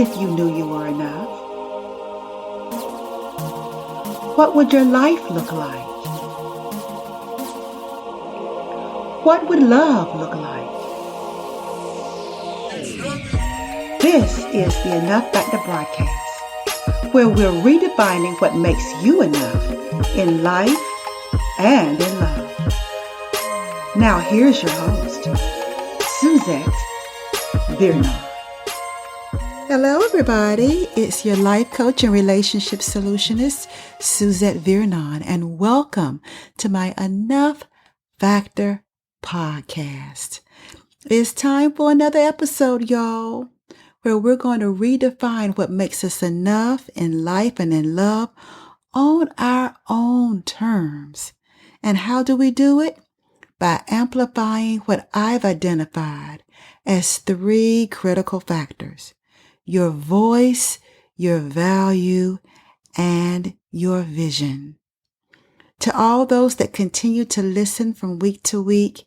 if you knew you were enough? What would your life look like? What would love look like? This is the Enough Factor broadcast, where we're redefining what makes you enough in life and in love. Now here's your host, Suzette Virnon. Hello everybody, it's your life coach and relationship solutionist, Suzette Virnon, and welcome to my Enough Factor podcast. It's time for another episode, y'all, where we're going to redefine what makes us enough in life and in love on our own terms. And how do we do it? By amplifying what I've identified as 3 critical factors: your voice, your value, and your vision. To all those that continue to listen from week to week,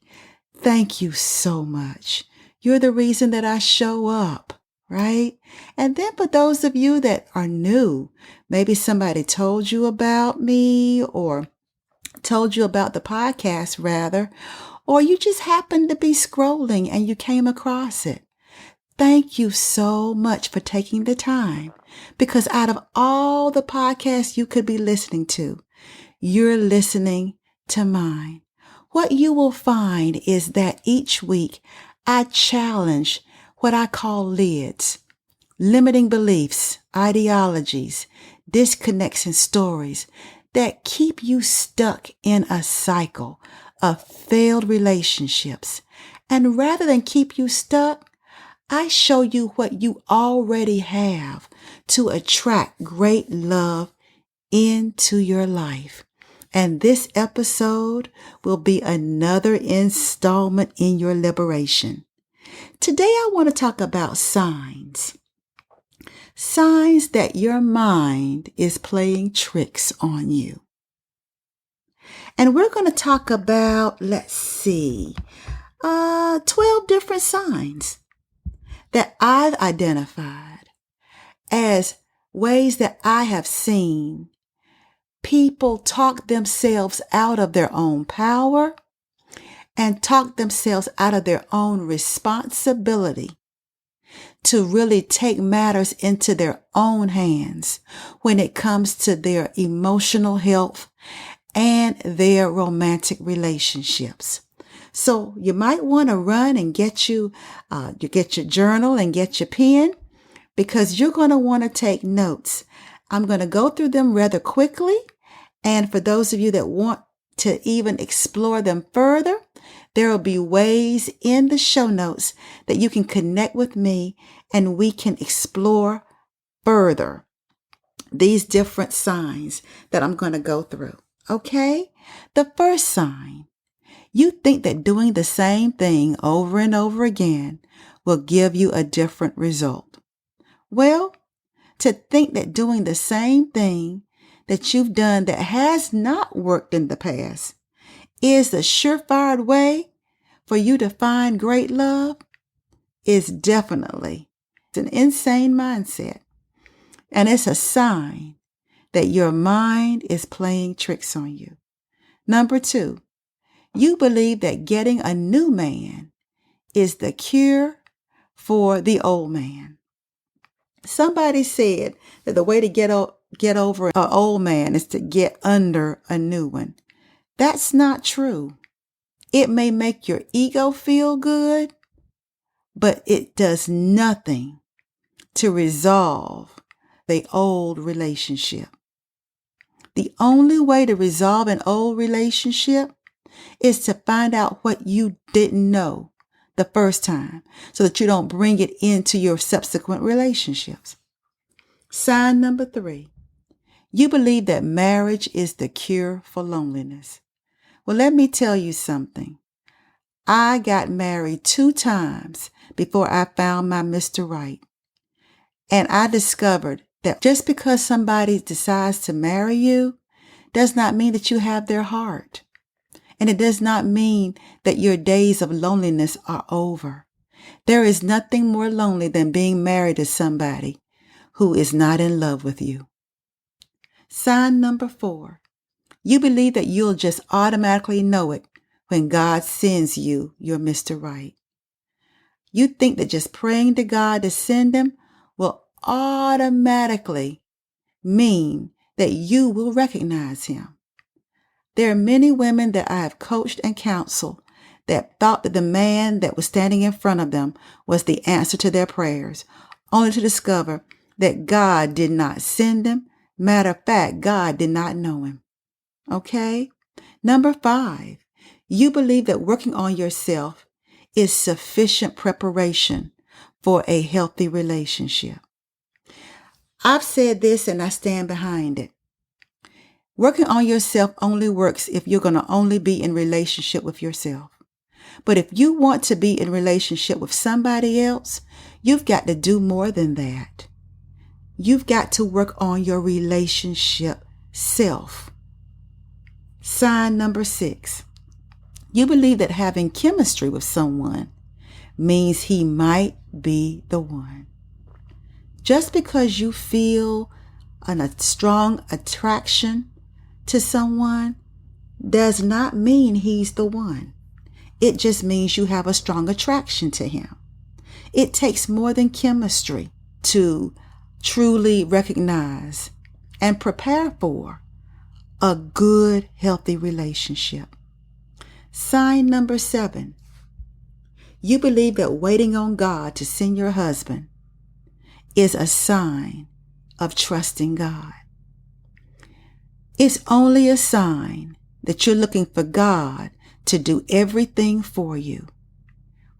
thank you so much. You're the reason that I show up, right? And then for those of you that are new, maybe somebody told you about me or told you about the podcast rather, or you just happened to be scrolling and you came across it. Thank you so much for taking the time, because out of all the podcasts you could be listening to, you're listening to mine. What you will find is that each week I challenge what I call lids, limiting beliefs, ideologies, disconnects, and stories that keep you stuck in a cycle of failed relationships. And rather than keep you stuck, I show you what you already have to attract great love into your life. And this episode will be another installment in your liberation. Today I want to talk about signs. Signs that your mind is playing tricks on you. And we're going to talk about, 12 different signs that I've identified as ways that I have seen people talk themselves out of their own power and talk themselves out of their own responsibility to really take matters into their own hands when it comes to their emotional health and their romantic relationships. So you might want to run and get your journal and get your pen, because you're going to want to take notes. I'm going to go through them rather quickly. And for those of you that want to even explore them further, there will be ways in the show notes that you can connect with me and we can explore further these different signs that I'm going to go through. Okay? The first sign. You think that doing the same thing over and over again will give you a different result. Well, to think that doing the same thing that you've done that has not worked in the past is the surefire way for you to find great love is definitely an insane mindset. And it's a sign that your mind is playing tricks on you. Number 2. You believe that getting a new man is the cure for the old man. Somebody said that the way to get over an old man is to get under a new one. That's not true. It may make your ego feel good, but it does nothing to resolve the old relationship. The only way to resolve an old relationship is to find out what you didn't know the first time so that you don't bring it into your subsequent relationships. Sign number 3. You believe that marriage is the cure for loneliness. Well, let me tell you something. I got married 2 times before I found my Mr. Right. And I discovered that just because somebody decides to marry you does not mean that you have their heart. And it does not mean that your days of loneliness are over. There is nothing more lonely than being married to somebody who is not in love with you. Sign number 4. You believe that you'll just automatically know it when God sends you your Mr. Right. You think that just praying to God to send him will automatically mean that you will recognize him. There are many women that I have coached and counseled that thought that the man that was standing in front of them was the answer to their prayers, only to discover that God did not send him. Matter of fact, God did not know him. Okay? Number 5, you believe that working on yourself is sufficient preparation for a healthy relationship. I've said this and I stand behind it. Working on yourself only works if you're going to only be in relationship with yourself. But if you want to be in relationship with somebody else, you've got to do more than that. You've got to work on your relationship self. Sign number 6. You believe that having chemistry with someone means he might be the one. Just because you feel a strong attraction to someone does not mean he's the one. It just means you have a strong attraction to him. It takes more than chemistry to truly recognize and prepare for a good, healthy relationship. Sign number 7. You believe that waiting on God to send your husband is a sign of trusting God. It's only a sign that you're looking for God to do everything for you.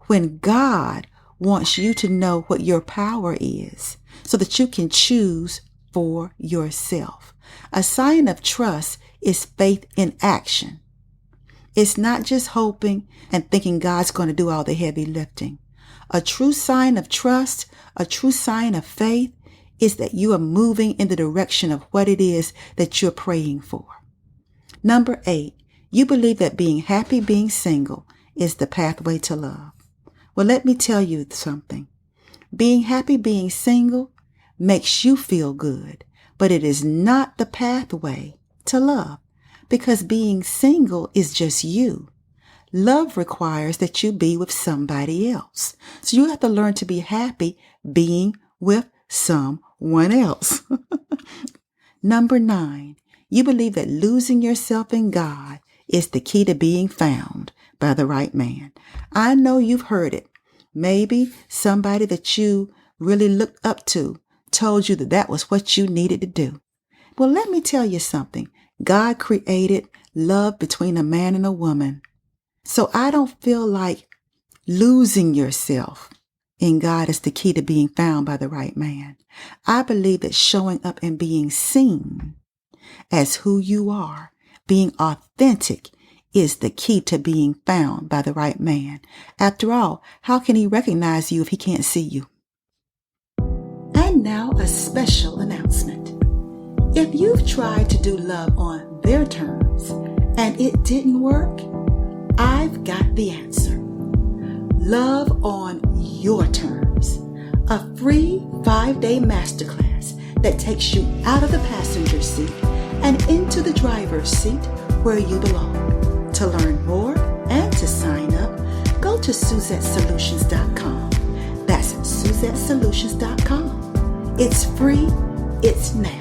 When God wants you to know what your power is so that you can choose for yourself. A sign of trust is faith in action. It's not just hoping and thinking God's going to do all the heavy lifting. A true sign of trust, a true sign of faith is that you are moving in the direction of what it is that you're praying for. Number 8, you believe that being happy being single is the pathway to love. Well, let me tell you something. Being happy being single makes you feel good, but it is not the pathway to love because being single is just you. Love requires that you be with somebody else. So you have to learn to be happy being with someone else. Number 9, you believe that losing yourself in God is the key to being found by the right man. I know you've heard it. Maybe somebody that you really looked up to told you that that was what you needed to do. Well, let me tell you something. God created love between a man and a woman. So I don't feel like losing yourself in God is the key to being found by the right man. I believe that showing up and being seen as who you are, being authentic, is the key to being found by the right man. After all, how can he recognize you if he can't see you? And now a special announcement. If you've tried to do love on their terms and it didn't work, I've got the answer. Love on your terms. A free 5-day masterclass that takes you out of the passenger seat and into the driver's seat where you belong. To learn more and to sign up, go to SuzetteSolutions.com. That's SuzetteSolutions.com. It's free. It's now.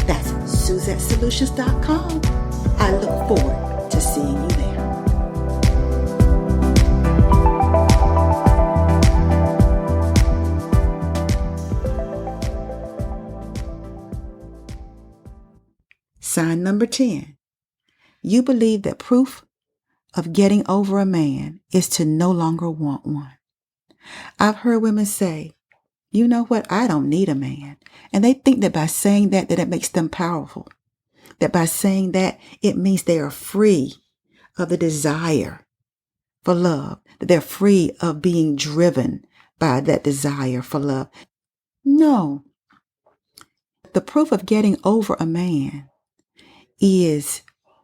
That's SuzetteSolutions.com. I look forward to seeing you there. Sign number 10. You believe that proof of getting over a man is to no longer want one. I've heard women say, you know what, I don't need a man. And they think that by saying that it makes them powerful. That by saying that, it means they are free of the desire for love. That they're free of being driven by that desire for love. No. The proof of getting over a man is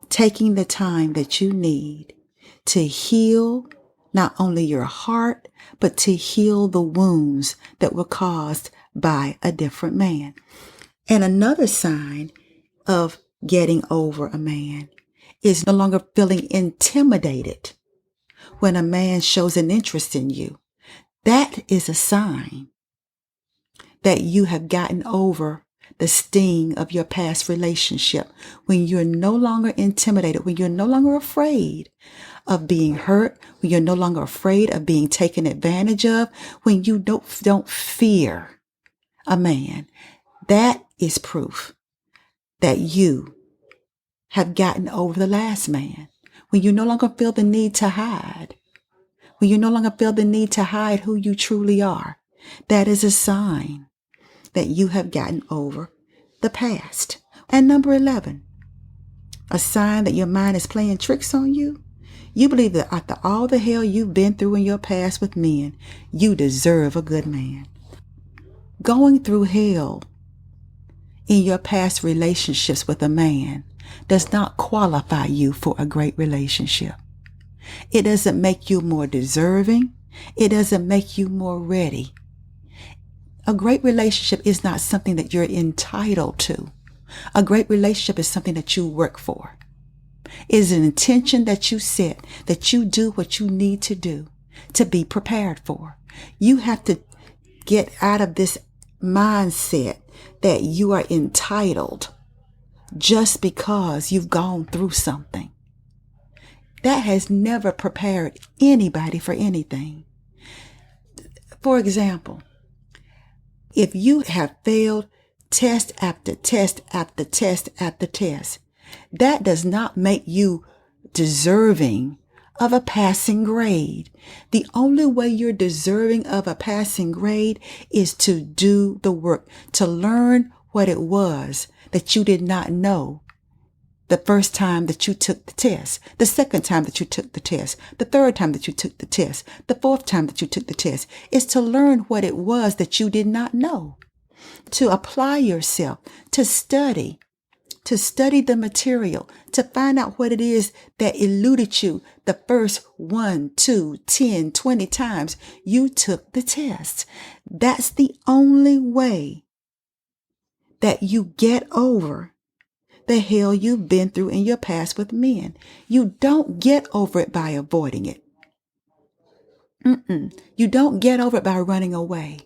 taking the time that you need to heal not only your heart, but to heal the wounds that were caused by a different man. And another sign of getting over a man is no longer feeling intimidated when a man shows an interest in you. That is a sign that you have gotten over the sting of your past relationship, when you're no longer intimidated, when you're no longer afraid of being hurt, when you're no longer afraid of being taken advantage of, when you don't fear a man. That is proof that you have gotten over the last man. When you no longer feel the need to hide, when you no longer feel the need to hide who you truly are, that is a sign that you have gotten over the past. And number 11, a sign that your mind is playing tricks on you. You believe that after all the hell you've been through in your past with men, you deserve a good man. Going through hell in your past relationships with a man does not qualify you for a great relationship. It doesn't make you more deserving. It doesn't make you more ready. A great relationship is not something that you're entitled to. A great relationship is something that you work for. It is an intention that you set, that you do what you need to do to be prepared for. You have to get out of this mindset that you are entitled just because you've gone through something. That has never prepared anybody for anything. For example, if you have failed test after test after test after test, that does not make you deserving of a passing grade. The only way you're deserving of a passing grade is to do the work, to learn what it was that you did not know the first time that you took the test, the second time that you took the test, the third time that you took the test, the fourth time that you took the test, is to learn what it was that you did not know, to apply yourself, to study the material, to find out what it is that eluded you the first 1, 2, 10, 20 times you took the test. That's the only way that you get over the hell you've been through in your past with men. You don't get over it by avoiding it. You don't get over it by running away.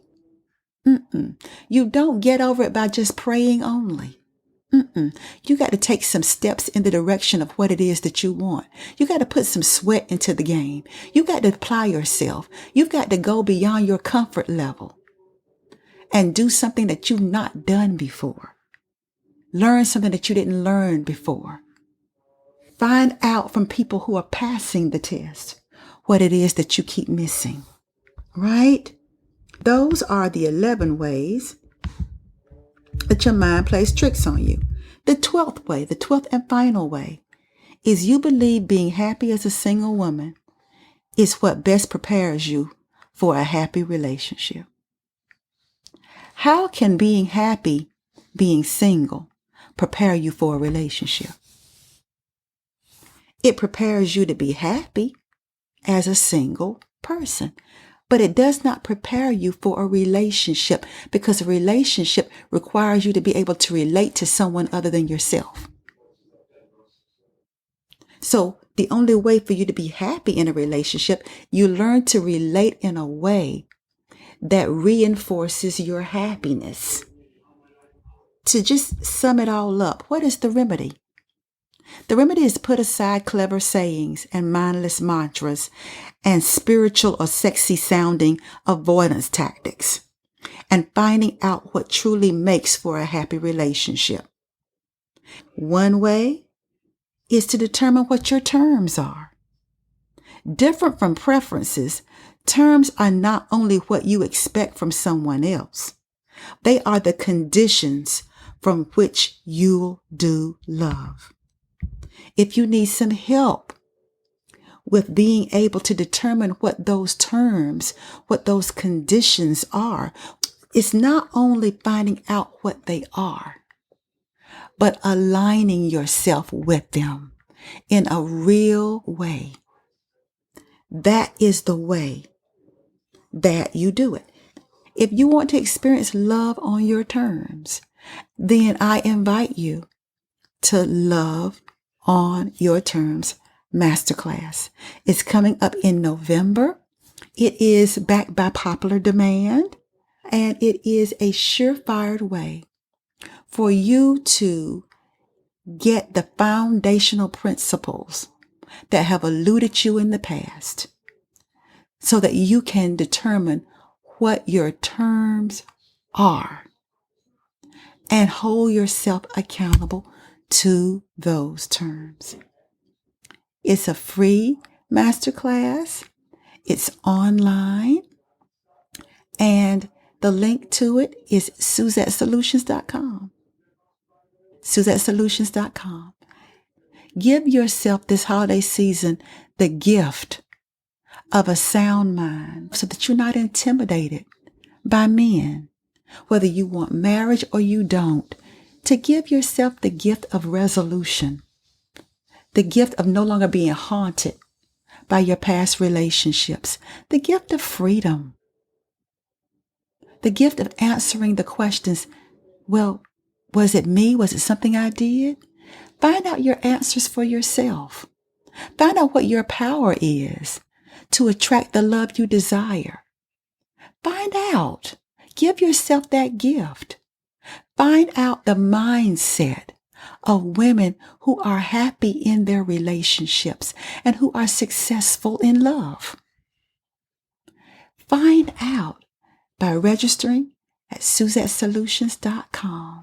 You don't get over it by just praying only. You got to take some steps in the direction of what it is that you want. You got to put some sweat into the game. You got to apply yourself. You've got to go beyond your comfort level and do something that you've not done before. Learn something that you didn't learn before. Find out from people who are passing the test what it is that you keep missing. Right? Those are the 11 ways that your mind plays tricks on you. The 12th way, the 12th and final way, is you believe being happy as a single woman is what best prepares you for a happy relationship. How can being happy, being single, prepare you for a relationship? It prepares you to be happy as a single person, but it does not prepare you for a relationship, because a relationship requires you to be able to relate to someone other than yourself. So the only way for you to be happy in a relationship, you learn to relate in a way that reinforces your happiness. To just sum it all up, what is the remedy? The remedy is put aside clever sayings and mindless mantras and spiritual or sexy sounding avoidance tactics, and finding out what truly makes for a happy relationship. One way is to determine what your terms are. Different from preferences, terms are not only what you expect from someone else, they are the conditions from which you'll do love. If you need some help with being able to determine what those terms, what those conditions are, it's not only finding out what they are, but aligning yourself with them in a real way. That is the way that you do it. If you want to experience love on your terms, then I invite you to Love on Your Terms Masterclass. It's coming up in November. It is backed by popular demand, and it is a surefire way for you to get the foundational principles that have eluded you in the past so that you can determine what your terms are and hold yourself accountable to those terms. It's a free masterclass. It's online. And the link to it is SuzetteSolutions.com. SuzetteSolutions.com. Give yourself this holiday season the gift of a sound mind so that you're not intimidated by men, whether you want marriage or you don't, to give yourself the gift of resolution, the gift of no longer being haunted by your past relationships, the gift of freedom, the gift of answering the questions, well, was it me? Was it something I did? Find out your answers for yourself. Find out what your power is to attract the love you desire. Find out. Give yourself that gift. Find out the mindset of women who are happy in their relationships and who are successful in love. Find out by registering at SuzetteSolutions.com.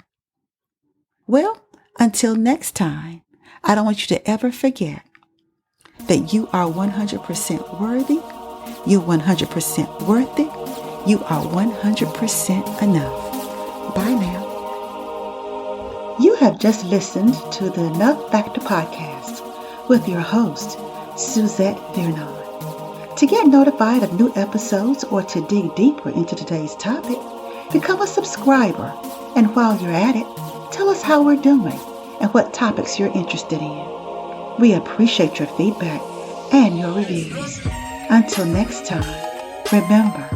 Well, until next time, I don't want you to ever forget that you are 100% worthy, you're 100% worth it, you are 100% enough. Bye now. You have just listened to the Enough Factor podcast with your host, Suzette Vernon. To get notified of new episodes or to dig deeper into today's topic, become a subscriber. And while you're at it, tell us how we're doing and what topics you're interested in. We appreciate your feedback and your reviews. Until next time, remember,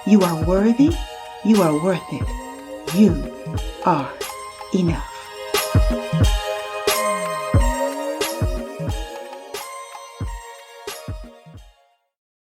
you are worthy, you are worth it, you are enough.